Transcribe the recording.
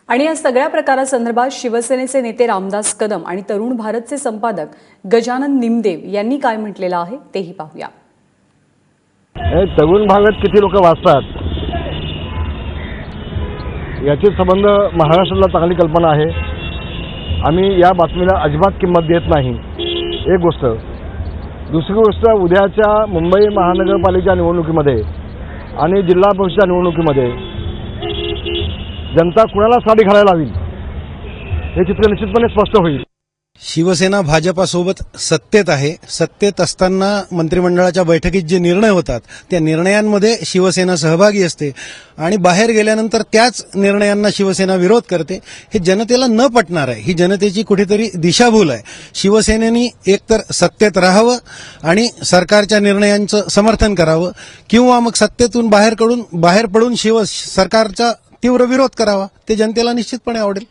आणि या सगळ्या प्रकारासंदर्भात शिवसेनेचे नेते रामदास कदम आणि तरुण भारतचे संपादक गजानन निमदेव यांनी काय म्हटलेलं आहे तेही पाहूया। तरुण भागात किती लोक वाचतात याचे संबंध महाराष्ट्राला चांगली कल्पना आहे। आम्ही या बातमीला अजिबात किंमत देत नाही, एक गोष्ट। दुसरी गोष्ट, उद्याच्या मुंबई महानगरपालिका निवडणुकीमध्ये आणि जिल्हा परिषद निवडणुकीमध्ये जनता कुणाला साडी घालायला हवी हे चित्र निश्चितपणे स्पष्ट होईल। शिवसेना भाजपासोबत सत्तेत आहे। सत्तेत असताना मंत्रिमंडळाच्या बैठकीत जे निर्णय होतात त्या निर्णयांमध्ये शिवसेना सहभागी असते आणि बाहेर गेल्यानंतर त्याच निर्णयांना शिवसेना विरोध करते। हे जनतेला न पटणार आहे, ही जनतेची कुठेतरी दिशाभूल आहे। शिवसेनेनी एकतर सत्तेत राहावं आणि सरकारच्या निर्णयांचं समर्थन करावं किंवा मग सत्तेतून बाहेर पडून सरकारचा तीव्र विरोध करावा। ते जनतेला निश्चितपणे आवडेल।